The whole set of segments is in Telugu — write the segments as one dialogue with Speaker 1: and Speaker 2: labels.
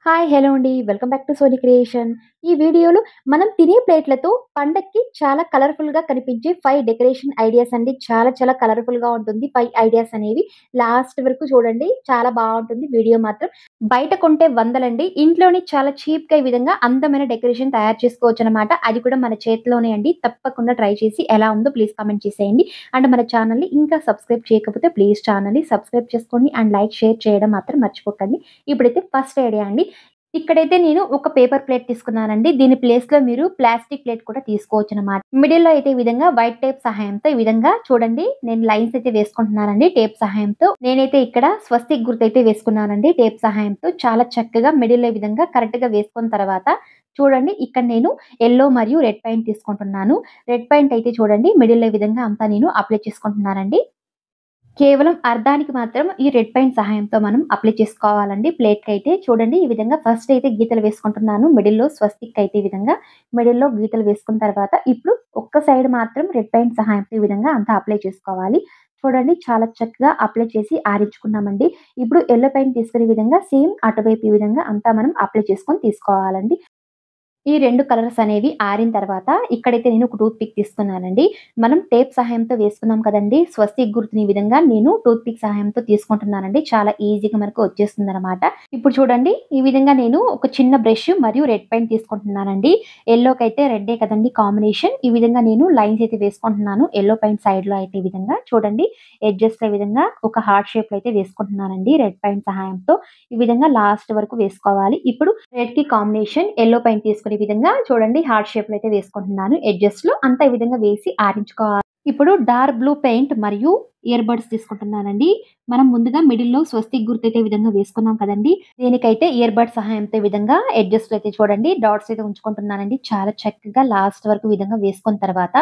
Speaker 1: హాయ్! హలో అండి. Welcome back to Sony creation. ఈ వీడియోలో మనం తినే ప్లేట్‌లతో పండక్కి చాలా కలర్‌ఫుల్‌గా కనిపించే 5 డెకరేషన్ ఐడియాస్ అండి. చాలా చాలా కలర్‌ఫుల్‌గా ఉంటుంది. 5 ఐడియాస్ అనేవి. లాస్ట్ వరకు చూడండి. చాలా బావుంటుంది వీడియో మాత్రం. బయట కొంటే వందలండి. ఇంట్లోనే చాలా చీప్‌గా ఈ విధంగా అందమైన డెకరేషన్ తయారు చేసుకోవచ్చనమాట. అది కూడా మన చేతిలోనే అండి. తప్పకుండా ట్రై చేసి ఎలా ఉందో ప్లీజ్ కామెంట్ చేసేయండి. అండ్ మన ఛానల్‌ని ఇంకా సబ్స్క్రైబ్ చేయకపోతే ప్లీజ్ ఛానల్‌ని సబ్స్క్రైబ్ చేసుకోండి. అండ్ లైక్, షేర్ చేయడం మాత్రం మర్చిపోకండి. ఇప్పుడైతే ఫస్ట్ ఐడియా అండి. ఇక్కడైతే నేను ఒక పేపర్ ప్లేట్ తీసుకున్నానండి. దీని ప్లేస్‌లో మీరు ప్లాస్టిక్ ప్లేట్ కూడా తీసుకోవచ్చనమాట. మిడిల్‌లో అయితే ఈ విధంగా వైట్ టేప్ సహాయంతో ఈ విధంగా చూడండి నేను లైన్స్ అయితే వేసుకుంటున్నానండి టేప్ సహాయంతో. నేనైతే ఇక్కడ స్వస్తిక్ గుర్తయితే వేసుకున్నానండి టేప్ సహాయంతో. చాలా చక్కగా మిడిల్‌లో ఈ విధంగా కరెక్ట్‌గా వేసుకున్న తర్వాత చూడండి ఇక్కడ నేను యెల్లో మరియు రెడ్ పెయింట్ తీసుకుంటున్నాను. రెడ్ పెయింట్ అయితే చూడండి మిడిల్‌లో ఈ విధంగా అంతా నేను అప్లై చేసుకుంటున్నానండి. కేవలం అర్ధానికి మాత్రం ఈ రెడ్ పెయింట్ సహాయంతో మనం అప్లై చేసుకోవాలండి ప్లేట్‌కైతే. చూడండి ఈ విధంగా ఫస్ట్ అయితే గీతలు వేసుకుంటున్నాను. మిడిల్‌లో స్వస్తిక్ అయితే ఈ విధంగా మిడిల్‌లో గీతలు వేసుకున్న తర్వాత ఇప్పుడు ఒక్క సైడ్ మాత్రం రెడ్ పెయింట్ సహాయంతో ఈ విధంగా అంతా అప్లై చేసుకోవాలి. చూడండి చాలా చక్కగా అప్లై చేసి ఆరించుకున్నామండి. ఇప్పుడు యెల్లో పెయింట్ తీసుకునే విధంగా సేమ్ అటువైపు ఈ విధంగా అంతా మనం అప్లై చేసుకొని తీసుకోవాలండి. ఈ 2 కలర్స్ అనేవి ఆరిన తర్వాత ఇక్కడైతే నేను ఒక టూత్ పిక్ తీసుకున్నానండి. మనం టేప్ సహాయంతో వేసుకున్నాం కదండీ! స్వస్తిక్ గుర్తుని ఈ విధంగా నేను టూత్ పిక్ సహాయంతో తీసుకుంటున్నానండి. చాలా ఈజీగా మనకు వచ్చేస్తుందనమాట. ఇప్పుడు చూడండి ఈ విధంగా నేను ఒక చిన్న బ్రష్ మరియు రెడ్ పెయింట్ తీసుకుంటున్నానండి. యెల్లోకైతే రెడ్డే కదండీ కాంబినేషన్. ఈ విధంగా నేను లైన్స్ అయితే వేసుకుంటున్నాను. యెల్లో పెయింట్ సైడ్‌లో అయితే ఈ విధంగా చూడండి ఎడ్జెస్‌లో ఈ విధంగా ఒక హార్ట్ షేప్‌లో అయితే వేసుకుంటున్నానండి రెడ్ పెయింట్ సహాయంతో. ఈ విధంగా లాస్ట్ వరకు వేసుకోవాలి. ఇప్పుడు రెడ్‌కి కాంబినేషన్ యెల్లో పెయింట్ తీసుకునే విధంగా చూడండి హార్ట్ షేప్‌లో అయితే వేసుకుంటున్నాను. ఎడ్జెస్‌లో అంతా ఈ విధంగా వేసి ఆరించుకోవాలి. ఇప్పుడు డార్క్ బ్లూ పెయింట్ మరియు ఇయర్ బడ్స్ తీసుకుంటున్నానండి. మనం ముందుగా మిడిల్‌లో స్వస్తిక్ గుర్తయితే ఈ విధంగా వేసుకున్నాం కదండీ! దీనికైతే ఇయర్ బడ్ సహాయంతో ఈ విధంగా ఎడ్జెస్‌లో అయితే చూడండి డాట్స్ అయితే ఉంచుకుంటున్నానండి. చాలా చక్కగా లాస్ట్ వరకు ఈ విధంగా వేసుకున్న తర్వాత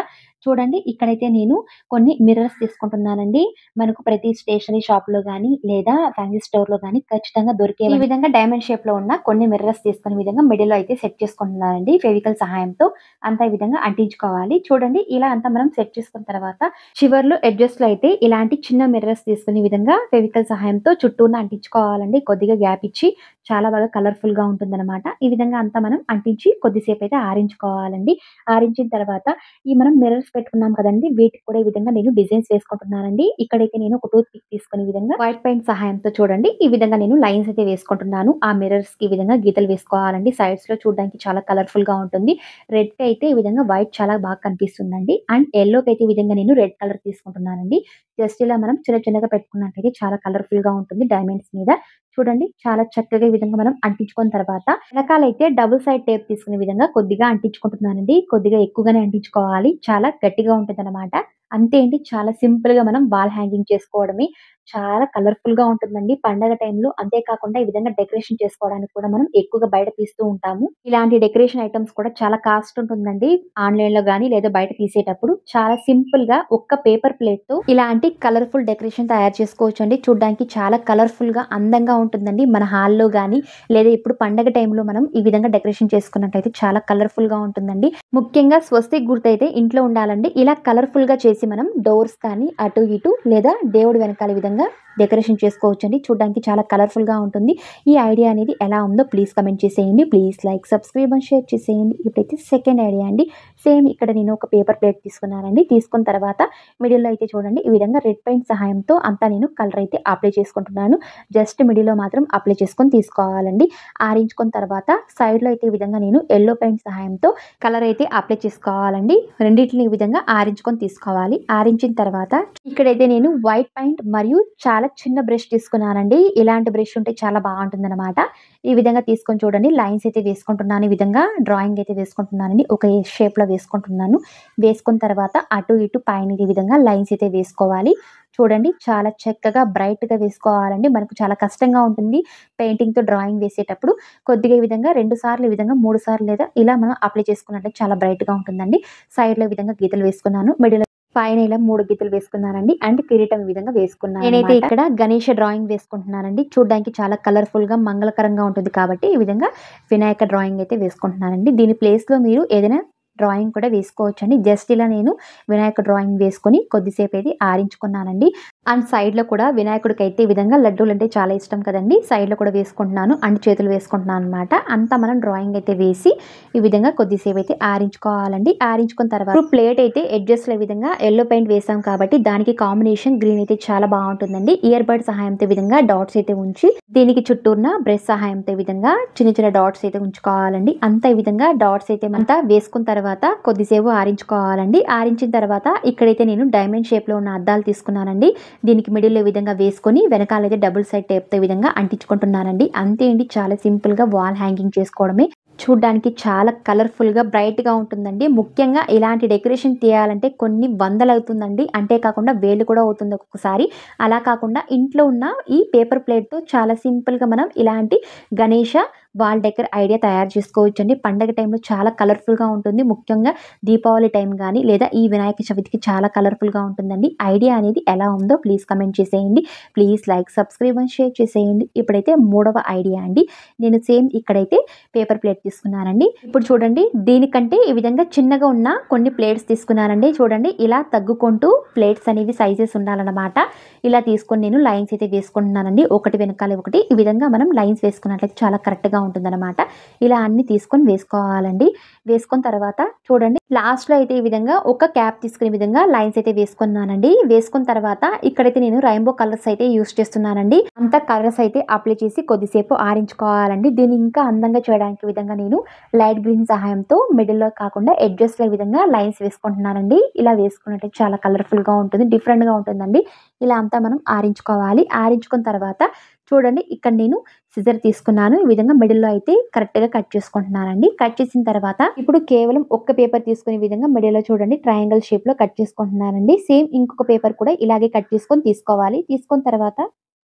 Speaker 1: చూడండి ఇక్కడైతే నేను కొన్ని మిర్రర్స్ తీసుకుంటున్నానండి. మనకు ప్రతి స్టేషనరీ షాప్‌లో గాని లేదా ఫ్యాన్సీ స్టోర్‌లో గాని ఖచ్చితంగా దొరికేవి. ఈ విధంగా డైమండ్ షేప్‌లో ఉన్న కొన్ని మిర్రర్స్ తీసుకునే విధంగా మిడిల్‌లో అయితే సెట్ చేసుకుంటున్నానండి. ఫెవికల్ సహాయంతో అంతా ఈ విధంగా అంటించుకోవాలి. చూడండి ఇలా అంతా మనం సెట్ చేసుకున్న తర్వాత చివర్లో ఎడ్జెస్‌లో అయితే ఇలాంటి చిన్న మిర్రర్స్ తీసుకునే విధంగా ఫెవికల్ సహాయంతో చుట్టూన అంటించుకోవాలండి. కొద్దిగా గ్యాప్ ఇచ్చి చాలా బాగా కలర్‌ఫుల్‌గా ఉంటుందనమాట. ఈ విధంగా అంతా మనం అంటించి కొద్దిసేపు అయితే ఆరించుకోవాలండి. ఆరించిన తర్వాత ఈ మనం మిర్రర్స్ పెట్టుకున్నాం కదండీ! వీటికి కూడా ఈ విధంగా నేను డిజైన్స్ వేసుకుంటున్నానండి. ఇక్కడైతే నేను ఒక టూత్ పిక్ తీసుకొని ఈ విధంగా వైట్ పెయింట్ సహాయంతో చూడండి ఈ విధంగా నేను లైన్స్ అయితే వేసుకుంటున్నాను. ఆ మిర్రర్స్‌కి ఈ విధంగా గీతలు వేసుకోవాలండి. సైడ్స్‌లో చూడడానికి చాలా కలర్‌ఫుల్‌గా ఉంటుంది. రెడ్‌కి అయితే ఈ విధంగా వైట్ చాలా బాగా కనిపిస్తుందండి. అండ్ యెల్లోకైతే ఈ విధంగా నేను రెడ్ కలర్ తీసుకుంటున్నానండి. జస్ట్ ఇలా మనం చిన్న చిన్నగా పెట్టుకున్నట్టయితే చాలా కలర్‌ఫుల్‌గా ఉంటుంది డైమండ్స్ మీద. చూడండి చాలా చక్కగా ఈ విధంగా మనం అంటించుకున్న తర్వాత వెనకాలైతే డబుల్ సైడ్ టేప్ తీసుకునే విధంగా కొద్దిగా అంటించుకుంటున్నానండి. కొద్దిగా ఎక్కువగానే అంటించుకోవాలి. చాలా గట్టిగా ఉంటుందన్నమాట. అంతే అండి. చాలా సింపుల్‌గా మనం వాల్ హ్యాంగింగ్ చేసుకోవడమే. చాలా కలర్‌ఫుల్‌గా ఉంటుందండి పండగ టైంలో. అంతే కాకుండా ఈ విధంగా డెకరేషన్ చేసుకోవడానికి కూడా మనం ఎక్కువగా బయట తీస్తూ ఉంటాము. ఇలాంటి డెకరేషన్ ఐటెమ్స్ కూడా చాలా కాస్ట్ ఉంటుందండి. ఆన్‌లైన్‌లో గాని లేదా బయట తీసేటప్పుడు. చాలా సింపుల్‌గా ఒక్క పేపర్ ప్లేట్‌తో ఇలాంటి కలర్‌ఫుల్ డెకరేషన్ తయారు చేసుకోవచ్చండి. చూడ్డానికి చాలా కలర్‌ఫుల్‌గా అందంగా ఉంటుందండి. మన హాల్‌లో గాని లేదా ఇప్పుడు పండగ టైంలో మనం ఈ విధంగా డెకరేషన్ చేసుకున్నట్టయితే చాలా కలర్‌ఫుల్‌గా ఉంటుందండి. ముఖ్యంగా స్వస్తిక్ గుర్తయితే ఇంట్లో ఉండాలండి. ఇలా కలర్‌ఫుల్‌గా చేసి మనం డోర్స్ కానీ అటు ఇటు లేదా దేవుడి వెనకాల ఈ విధంగా డెకరేషన్ చేసుకోవచ్చండి. చూడ్డానికి చాలా కలర్‌ఫుల్‌గా ఉంటుంది. ఈ ఐడియా అనేది ఎలా ఉందో ప్లీజ్ కామెంట్ చేసేయండి. Please like, subscribe and share చేసేయండి. ఇప్పుడైతే సెకండ్ ఐడియా అండి. సేమ్ ఇక్కడ నేను ఒక పేపర్ ప్లేట్ తీసుకున్నానండి. తీసుకున్న తర్వాత మిడిల్‌లో అయితే చూడండి ఈ విధంగా రెడ్ పెయింట్ సహాయంతో అంతా నేను కలర్ అయితే అప్లై చేసుకుంటున్నాను. జస్ట్ మిడిల్‌లో మాత్రం అప్లై చేసుకొని తీసుకోవాలండి. ఆరించుకున్న తర్వాత సైడ్‌లో అయితే ఈ విధంగా నేను యెల్లో పెయింట్ సహాయంతో కలర్ అయితే అప్లై చేసుకోవాలండి. రెండిటిని ఈ విధంగా ఆరించుకొని తీసుకోవాలి. ఆరించిన తర్వాత ఇక్కడైతే నేను వైట్ పెయింట్ మరియు చాలా చిన్న బ్రష్ తీసుకున్నానండి. ఇలాంటి బ్రష్ ఉంటే చాలా బావుంటుందనమాట. ఈ విధంగా తీసుకొని చూడండి లైన్స్ అయితే వేసుకుంటున్నాను. ఈ విధంగా డ్రాయింగ్ అయితే వేసుకుంటున్నానండి. ఒక ఎస్ షేప్‌లో వేసుకుంటున్నాను. వేసుకున్న తర్వాత అటు ఇటు పైన ఈ విధంగా లైన్స్ అయితే వేసుకోవాలి. చూడండి చాలా చక్కగా బ్రైట్‌గా వేసుకోవాలండి. మనకు చాలా కష్టంగా ఉంటుంది పెయింటింగ్‌తో డ్రాయింగ్ వేసేటప్పుడు. కొద్దిగా ఈ విధంగా 2 సార్లు, ఈ విధంగా 3 సార్లు లేదా ఇలా మనం అప్లై చేసుకున్నట్లయితే చాలా బ్రైట్‌గా ఉంటుందండి. సైడ్‌లో ఈ విధంగా గీతలు వేసుకున్నాను. మిడిల్‌లో పైన ఇలా 3 గీతలు వేసుకున్నానండి. అండ్ కిరీటం ఈ విధంగా వేసుకున్నాననమాట. నేనైతే ఇక్కడ గణేష డ్రాయింగ్ వేసుకుంటున్నానండి. చూడ్డానికి చాలా కలర్‌ఫుల్‌గా, మంగళకరంగా ఉంటుంది కాబట్టి ఈ విధంగా వినాయక డ్రాయింగ్ అయితే వేసుకుంటున్నానండి. దీని ప్లేస్‌లో మీరు ఏదైనా డ్రాయింగ్ కూడా వేసుకోవచ్చండి. జస్ట్ ఇలా నేను వినాయక డ్రాయింగ్ వేసుకొని కొద్దిసేపు అయితే ఆరించుకున్నానండి. అండ్ సైడ్‌లో కూడా వినాయకుడికైతే ఈ విధంగా లడ్డూలంటే చాలా ఇష్టం కదండీ! సైడ్‌లో కూడా వేసుకుంటున్నాను. అండ్ చేతులు వేసుకుంటున్నాననమాట. అంతా మనం డ్రాయింగ్ అయితే వేసి, ఈ విధంగా కొద్దిసేపయితే ఆరించుకోవాలండి. ఆరించుకున్న తర్వాత ఇప్పుడు ప్లేట్ అయితే ఎడ్జెస్‌లో ఈ విధంగా యెల్లో పెయింట్ వేసాం కాబట్టి, దానికి కాంబినేషన్ గ్రీన్ అయితే చాలా బావుంటుందండి. ఇయర్ బడ్ సహాయంతో ఈ విధంగా డాట్స్ అయితే ఉంచి, దీనికి చుట్టూరున బ్రష్ సహాయంతో ఈ విధంగా చిన్న చిన్న డాట్స్ అయితే ఉంచుకోవాలండి. అంతా ఈ విధంగా డాట్స్ అయితే అంతా వేసుకున్న తర్వాత కొద్దిసేపు ఆరించుకోవాలండి. ఆరించిన తర్వాత ఇక్కడైతే నేను డైమండ్ షేప్‌లో ఉన్న అద్దాలు తీసుకున్నానండి. దీనికి మిడిల్‌లో ఈ విధంగా వేసుకొని వెనకాలైతే డబుల్ సైడ్ టేప్‌తో ఈ విధంగా అంటించుకుంటున్నానండి. అంతే అండి, చాలా సింపుల్‌గా వాల్ హ్యాంగింగ్ చేసుకోవడమే. చూడ్డానికి చాలా కలర్‌ఫుల్‌గా, బ్రైట్‌గా ఉంటుందండి. ముఖ్యంగా ఇలాంటి డెకరేషన్ తీయాలంటే కొన్ని వందలవుతుందండి. అంతే కాకుండా వేలు కూడా అవుతుంది ఒక్కొక్కసారి. అలా కాకుండా ఇంట్లో ఉన్న ఈ పేపర్ ప్లేట్‌తో చాలా సింపుల్‌గా మనం ఇలాంటి గణేష వాల్ డెకర్ ఐడియా తయారు చేసుకోవచ్చండి. పండగ టైంలో చాలా కలర్‌ఫుల్‌గా ఉంటుంది. ముఖ్యంగా దీపావళి టైం గానీ, లేదా ఈ వినాయక చవితికి చాలా కలర్‌ఫుల్‌గా ఉంటుందండి. ఐడియా అనేది ఎలా ఉందో ప్లీజ్ కమెంట్ చేసేయండి. Please like, subscribe and share చేసేయండి. ఇప్పుడైతే మూడవ ఐడియా అండి. నేను సేమ్ ఇక్కడైతే పేపర్ ప్లేట్ తీసుకున్నానండి. ఇప్పుడు చూడండి, దీనికంటే ఈ విధంగా చిన్నగా ఉన్న కొన్ని ప్లేట్స్ తీసుకున్నానండి. చూడండి, ఇలా తగ్గుకుంటూ ప్లేట్స్ అనేవి సైజెస్ ఉండాలన్నమాట. ఇలా తీసుకొని నేను లైన్స్ అయితే వేసుకుంటున్నానండి. ఒకటి వెనకాల ఒకటి ఈ విధంగా మనం లైన్స్ వేసుకున్నట్లయితే చాలా కరెక్ట్‌గా ఉంటుందన్నమాట. ఇలా అన్ని తీసుకొని వేసుకోవాలండి. వేసుకున్న తర్వాత చూడండి, లాస్ట్‌లో అయితే ఈ విధంగా ఒక క్యాప్ తీసుకునే విధంగా లైన్స్ అయితే వేసుకున్నానండి. వేసుకున్న తర్వాత ఇక్కడైతే నేను రెయిన్బో కలర్స్ అయితే యూజ్ చేస్తున్నానండి. అంతా కలర్స్ అయితే అప్లై చేసి కొద్దిసేపు ఆరించుకోవాలండి. దీన్ని ఇంకా అందంగా చేయడానికి విధంగా నేను లైట్ గ్రీన్ సహాయంతో మిడిల్‌లో కాకుండా ఎడ్జెస్‌లో ఈ విధంగా లైన్స్ వేసుకుంటున్నానండి. ఇలా వేసుకున్నట్టయితే చాలా కలర్‌ఫుల్‌గా ఉంటుంది. డిఫరెంట్‌గా ఉంటుందండి. ఇలా అంతా మనం ఆరించుకోవాలి. ఆరించుకున్న తర్వాత చూడండి, ఇక్కడ నేను సిజర్ తీసుకున్నాను. ఈ విధంగా మిడిల్‌లో అయితే కరెక్ట్‌గా కట్ చేసుకుంటున్నానండి. కట్ చేసిన తర్వాత ఇప్పుడు కేవలం ఒక్క పేపర్ తీసుకునే విధంగా మిడిల్‌లో చూడండి ట్రయాంగిల్ షేప్‌లో కట్ చేసుకుంటున్నానండి. సేమ్ ఇంకొక పేపర్ కూడా ఇలాగే కట్ చేసుకొని తీసుకోవాలి. తీసుకున్న తర్వాత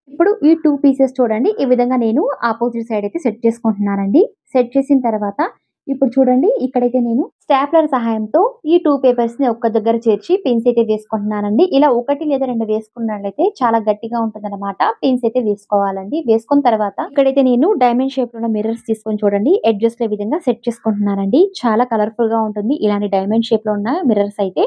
Speaker 1: ఇప్పుడు ఈ 2 పీసెస్ చూడండి, ఈ విధంగా నేను అపోజిట్ సైడ్ అయితే సెట్ చేసుకుంటున్నానండి. సెట్ చేసిన తర్వాత ఇప్పుడు చూడండి, ఇక్కడైతే నేను స్టాప్లర్ సహాయంతో ఈ 2 పేపర్స్‌ని ఒక్క దగ్గర చేర్చి పిన్స్ అయితే వేసుకుంటున్నానండి. ఇలా 1 లేదా 2 వేసుకున్నట్లయితే చాలా గట్టిగా ఉంటుందన్నమాట. పిన్స్ అయితే వేసుకోవాలండి. వేసుకున్న తర్వాత ఇక్కడైతే నేను డైమండ్ షేప్‌లో ఉన్న మిర్రర్స్ తీసుకొని చూడండి ఎడ్జెస్‌లో ఈ విధంగా సెట్ చేసుకుంటున్నానండి. చాలా కలర్‌ఫుల్‌గా ఉంటుంది. ఇలాంటి డైమండ్ షేప్‌లో ఉన్న మిర్రర్స్ అయితే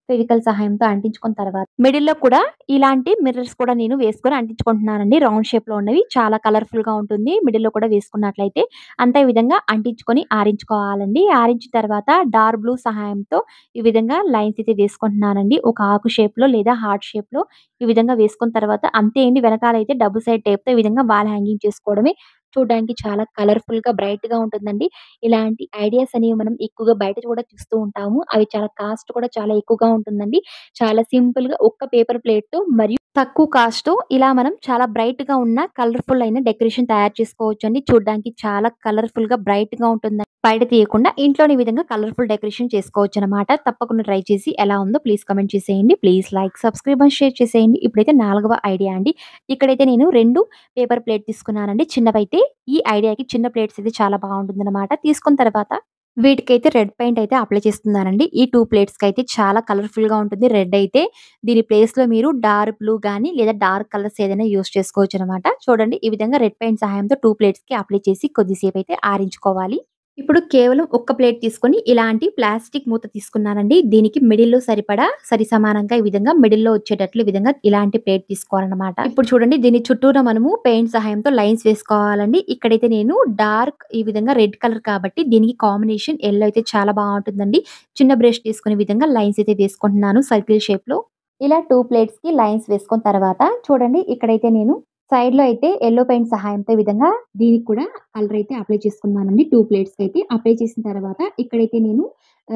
Speaker 1: ఫెవికల్ సహాయంతో అంటించుకున్న తర్వాత మిడిల్‌లో కూడా ఇలాంటి మిర్రర్స్ కూడా నేను వేసుకొని అంటించుకుంటున్నానండి. రౌండ్ షేప్‌లో ఉన్నవి చాలా కలర్‌ఫుల్‌గా ఉంటుంది. మిడిల్‌లో కూడా వేసుకున్నట్లయితే అంతా ఈ విధంగా అంటించుకొని ఆరించుకోవాలండి. ఆరించిన తర్వాత డార్క్ బ్లూ సహాయంతో ఈ విధంగా లైన్స్ అయితే వేసుకుంటున్నానండి. ఒక ఆకు షేప్‌లో లేదా హార్ట్ షేప్‌లో ఈ విధంగా వేసుకున్న తర్వాత అంతే అండి. వెనకాలైతే డబుల్ సైడ్ టేప్‌తో ఈ విధంగా వాల్ హ్యాంగింగ్ చేసుకోవడమే. చూడడానికి చాలా కలర్‌ఫుల్‌గా, బ్రైట్‌గా ఉంటుందండి. ఇలాంటి ఐడియాస్ అనేవి మనం ఎక్కువగా బయట కూడా చూస్తూ ఉంటాము. అవి చాలా కాస్ట్ కూడా చాలా ఎక్కువగా ఉంటుందండి. చాలా సింపుల్‌గా ఒక్క పేపర్ ప్లేట్‌తో మరియు తక్కువ కాస్ట్‌తో ఇలా మనం చాలా బ్రైట్‌గా ఉన్న కలర్‌ఫుల్ అయిన డెకరేషన్ తయారు చేసుకోవచ్చండి. చూడ్డానికి చాలా కలర్‌ఫుల్‌గా, బ్రైట్‌గా ఉంటుందండి. బయట తీయకుండా ఇంట్లోనే ఈ విధంగా కలర్‌ఫుల్ డెకరేషన్ చేసుకోవచ్చనమాట. తప్పకుండా ట్రై చేసి ఎలా ఉందో ప్లీజ్ కామెంట్ చేసేయండి. Please like, subscribe and share చేసేయండి. ఇప్పుడైతే నాలుగవ ఐడియా అండి. ఇక్కడైతే నేను 2 పేపర్ ప్లేట్ తీసుకున్నానండి చిన్నవైతే. ఈ ఐడియాకి చిన్న ప్లేట్స్ అయితే చాలా బావుంటుందనమాట. తీసుకున్న తర్వాత వీటికైతే రెడ్ పెయింట్ అయితే అప్లై చేస్తున్నానండి. ఈ 2 ప్లేట్స్‌కైతే చాలా కలర్‌ఫుల్‌గా ఉంటుంది రెడ్ అయితే. దీని ప్లేస్‌లో మీరు డార్క్ బ్లూ గాని లేదా డార్క్ కలర్స్ ఏదైనా యూజ్ చేసుకోవచ్చనమాట. చూడండి, ఈ విధంగా రెడ్ పెయింట్ సహాయంతో 2 ప్లేట్స్‌కి అప్లై చేసి కొద్దిసేపయితే ఆరించుకోవాలి. ఇప్పుడు కేవలం ఒక్క ప్లేట్ తీసుకొని ఇలాంటి ప్లాస్టిక్ మూత తీసుకున్నానండి. దీనికి మిడిల్‌లో సరిపడా సరి సమానంగా ఈ విధంగా మిడిల్‌లో వచ్చేటట్లు ఈ విధంగా ఇలాంటి ప్లేట్ తీసుకోవాలన్నమాట. ఇప్పుడు చూడండి, దీని చుట్టూరా మనము పెయింట్ సహాయంతో లైన్స్ వేసుకోవాలండి. ఇక్కడైతే నేను డార్క్ ఈ విధంగా రెడ్ కలర్ కాబట్టి దీనికి కాంబినేషన్ యెల్లో అయితే చాలా బావుంటుందండి. చిన్న బ్రష్ తీసుకునే విధంగా లైన్స్ అయితే వేసుకుంటున్నాను సర్కిల్ షేప్‌లో. ఇలా 2 ప్లేట్స్‌కి లైన్స్ వేసుకున్న తర్వాత చూడండి, ఇక్కడైతే నేను సైడ్‌లో అయితే యెల్లో పెయింట్ సహాయంతో ఈ విధంగా దీనికి కూడా కలర్ అయితే అప్లై చేసుకున్నానండి. 2 ప్లేట్స్‌కైతే అప్లై చేసిన తర్వాత ఇక్కడైతే నేను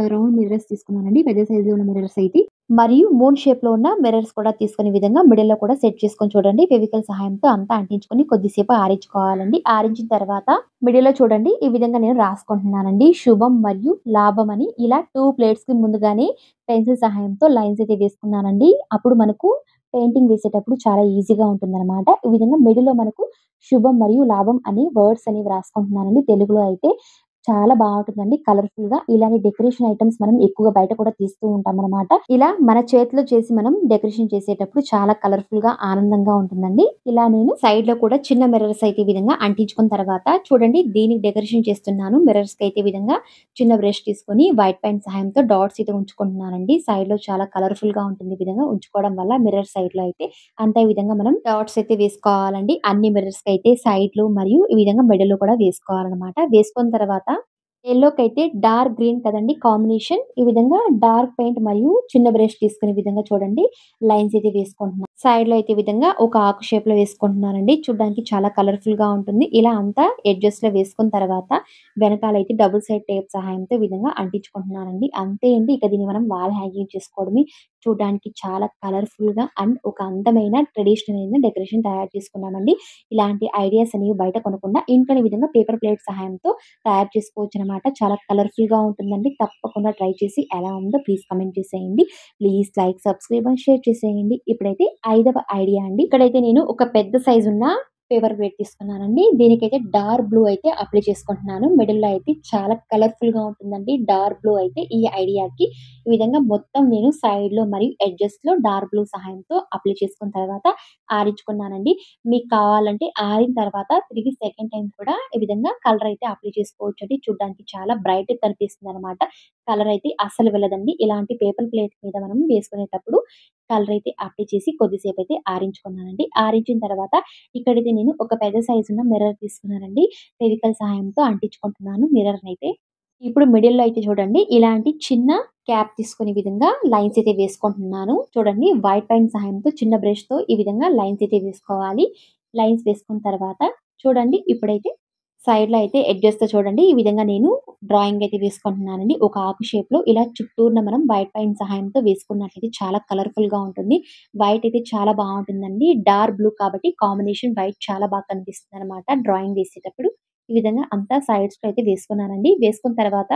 Speaker 1: రౌండ్ మిర్రర్స్ తీసుకున్నానండి. పెద్ద సైజులో ఉన్న మిర్రర్స్ అయితే మరియు మూన్ షేప్‌లో ఉన్న మిర్రర్స్ కూడా తీసుకునే విధంగా మిడిల్‌లో కూడా సెట్ చేసుకొని చూడండి. ఫెవికల్ సహాయంతో అంతా అంటించుకొని కొద్దిసేపు ఆరించుకోవాలండి. ఆరించిన తర్వాత మిడిల్‌లో చూడండి, ఈ విధంగా నేను రాసుకుంటున్నానండి. శుభం మరియు లాభం అని ఇలా 2 ప్లేట్స్‌కి ముందుగానే పెన్సిల్ సహాయంతో లైన్స్ అయితే వేసుకున్నానండి. అప్పుడు మనకు పెయింటింగ్ వేసేటప్పుడు చాలా ఈజీగా ఉంటుందనమాట. ఈ విధంగా మిడిల్‌లో మనకు శుభం మరియు లాభం అని వర్డ్స్ అనేవి రాసుకుంటున్నానండి తెలుగులో అయితే. చాలా బావుంటుందండి కలర్‌ఫుల్‌గా. ఇలాంటి డెకరేషన్ ఐటెమ్స్ మనం ఎక్కువగా బయట కూడా తీస్తూ ఉంటామనమాట. ఇలా మన చేతిలో చేసి మనం డెకరేషన్ చేసేటప్పుడు చాలా కలర్‌ఫుల్‌గా, ఆనందంగా ఉంటుందండి. ఇలా నేను సైడ్‌లో కూడా చిన్న మిర్రర్స్ అయితే ఈ విధంగా అంటించుకున్న తర్వాత చూడండి దీనికి డెకరేషన్ చేస్తున్నాను. మిర్రర్స్‌కి అయితే ఈ విధంగా చిన్న బ్రష్ తీసుకొని వైట్ పెన్ సహాయంతో డాట్స్ అయితే ఉంచుకుంటున్నానండి. సైడ్‌లో చాలా కలర్‌ఫుల్‌గా ఉంటుంది. ఈ విధంగా ఉంచుకోవడం వల్ల మిర్రర్ సైడ్‌లో అయితే అంతే ఈ విధంగా మనం డాట్స్ అయితే వేసుకోవాలండి. అన్ని మిర్రర్స్‌కి అయితే సైడ్‌లో మరియు ఈ విధంగా మిడిల్‌లో కూడా వేసుకోవాలనమాట. వేసుకున్న తర్వాత యెల్లోకైతే డార్క్ గ్రీన్ కదండీ కాంబినేషన్. ఈ విధంగా డార్క్ పెయింట్ మరియు చిన్న బ్రష్ తీసుకునే విధంగా చూడండి లైన్స్ అయితే వేసుకుంటున్నాను. సైడ్‌లో అయితే ఈ విధంగా ఒక ఆకు షేప్‌లో వేసుకుంటున్నానండి. చూడ్డానికి చాలా కలర్‌ఫుల్‌గా ఉంటుంది. ఇలా అంతా ఎడ్జెస్‌లో వేసుకున్న తర్వాత వెనకాలైతే డబుల్ సైడ్ టేప్ సహాయంతో ఈ విధంగా అంటించుకుంటున్నానండి. అంతే అండి. ఇక దీన్ని మనం వాల్ హ్యాంగింగ్ చేసుకోవడమే. చూడ్డానికి చాలా కలర్‌ఫుల్‌గా అండ్ ఒక అందమైన ట్రెడిషనల్ అయిన డెకరేషన్ తయారు చేసుకున్నామండి. ఇలాంటి ఐడియాస్ అనేవి బయట కొనకుండా ఇంట్లోనే ఈ విధంగా పేపర్ ప్లేట్ సహాయంతో తయారు చేసుకోవచ్చనమాట. చాలా కలర్‌ఫుల్‌గా ఉంటుందండి. తప్పకుండా ట్రై చేసి ఎలా ఉందో ప్లీజ్ కామెంట్ చేసేయండి. Please like, subscribe and share చేసేయండి. ఇప్పుడైతే ఐదవ ఐడియా అండి. ఇక్కడైతే నేను ఒక పెద్ద సైజున్న పేపర్ ప్లేట్ తీసుకున్నానండి. దీనికైతే డార్క్ బ్లూ అయితే అప్లై చేసుకుంటున్నాను. మిడిల్‌లో అయితే చాలా కలర్‌ఫుల్‌గా ఉంటుందండి. డార్క్ బ్లూ అయితే ఈ ఐడియాకి ఈ విధంగా మొత్తం నేను సైడ్‌లో మరియు ఎడ్జెస్‌లో డార్క్ బ్లూ సహాయంతో అప్లై చేసుకున్న తర్వాత ఆరించుకున్నానండి. మీకు కావాలంటే ఆరిన తర్వాత తిరిగి సెకండ్ టైమ్ కూడా ఈ విధంగా కలర్ అయితే అప్లై చేసుకోవచ్చండి. చూడ్డానికి చాలా బ్రైట్‌గా కనిపిస్తుందనమాట. కలర్ అయితే అస్సలు వెళ్ళదండి. ఇలాంటి పేపర్ ప్లేట్ మీద మనం వేసుకునేటప్పుడు కలర్ అయితే అప్లై చేసి కొద్దిసేపయితే ఆరించుకున్నానండి. ఆరించిన తర్వాత ఇక్కడైతే నేను ఒక పెద్ద సైజున్న మిర్రర్ తీసుకున్నానండి. ఫెవికాల్ సహాయంతో అంటించుకుంటున్నాను మిర్రర్‌నైతే. ఇప్పుడు మిడిల్‌లో అయితే చూడండి ఇలాంటి చిన్న క్యాప్ తీసుకునే విధంగా లైన్స్ అయితే వేసుకుంటున్నాను. చూడండి వైట్ పెన్ సహాయంతో చిన్న బ్రష్‌తో ఈ విధంగా లైన్స్ అయితే వేసుకోవాలి. లైన్స్ వేసుకున్న తర్వాత చూడండి ఇప్పుడైతే సైడ్‌లో అయితే ఎడ్జెస్‌తో చూడండి ఈ విధంగా నేను డ్రాయింగ్ అయితే వేసుకుంటున్నానండి. ఒక ఆకు షేప్‌లో ఇలా చుట్టూరున మనం వైట్ పెన్ సహాయంతో వేసుకున్నట్లయితే చాలా కలర్‌ఫుల్‌గా ఉంటుంది. వైట్ అయితే చాలా బావుంటుందండి. డార్క్ బ్లూ కాబట్టి కాంబినేషన్ వైట్ చాలా బాగా కనిపిస్తుందనమాట డ్రాయింగ్ వేసేటప్పుడు. ఈ విధంగా అంతా సైడ్స్‌లో అయితే వేసుకున్నానండి. వేసుకున్న తర్వాత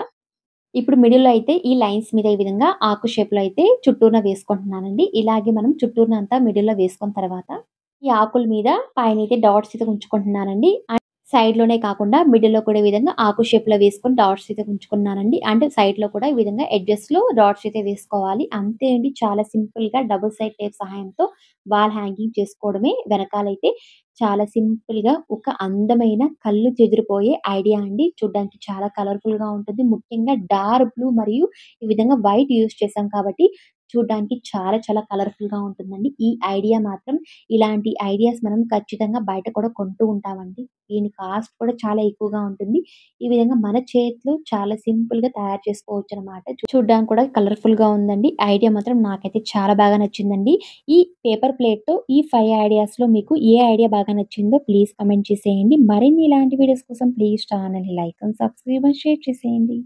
Speaker 1: ఇప్పుడు మిడిల్‌లో అయితే ఈ లైన్స్ మీద ఈ విధంగా ఆకు షేప్‌లో అయితే చుట్టూన వేసుకుంటున్నానండి. ఇలాగే మనం చుట్టూరున అంతా మిడిల్‌లో వేసుకున్న తర్వాత ఈ ఆకుల మీద పైనైతే డాట్స్ అయితే ఉంచుకుంటున్నానండి. సైడ్‌లోనే కాకుండా మిడిల్‌లో కూడా ఈ విధంగా ఆకు షేప్‌లో వేసుకొని డాట్స్ అయితే ఉంచుకున్నానండి. అంటే సైడ్‌లో కూడా ఈ విధంగా ఎడ్జెస్‌లో డాట్స్ అయితే వేసుకోవాలి. అంతే అండి. చాలా సింపుల్‌గా డబుల్ సైడ్ టేప్ సహాయంతో వాల్ హ్యాంగింగ్ చేసుకోవడమే. వెనకాలైతే చాలా సింపుల్‌గా ఒక అందమైన కళ్ళు చెదిరిపోయే ఐడియా అండి. చూడ్డానికి చాలా కలర్‌ఫుల్‌గా ఉంటుంది. ముఖ్యంగా డార్క్ బ్లూ మరియు ఈ విధంగా వైట్ యూజ్ చేశాం కాబట్టి చూడ్డానికి చాలా చాలా కలర్‌ఫుల్‌గా ఉంటుందండి. ఈ ఐడియా మాత్రం ఇలాంటి ఐడియాస్ మనం ఖచ్చితంగా బయట కూడా కొంటూ ఉంటామండి. దీని కాస్ట్ కూడా చాలా ఎక్కువగా ఉంటుంది. ఈ విధంగా మన చేతిలో చాలా సింపుల్‌గా తయారు చేసుకోవచ్చనమాట. చూడ్డానికి కూడా కలర్‌ఫుల్‌గా ఉందండి. ఐడియా మాత్రం నాకైతే చాలా బాగా నచ్చిందండి. ఈ పేపర్ ప్లేట్‌తో ఈ 5 ఐడియాస్‌లో మీకు ఏ ఐడియా బాగా నచ్చిందో ప్లీజ్ కామెంట్ చేసేయండి. మరిన్ని ఇలాంటి వీడియోస్ కోసం ప్లీజ్ ఛానెల్‌ని like and subscribe and share చేసేయండి.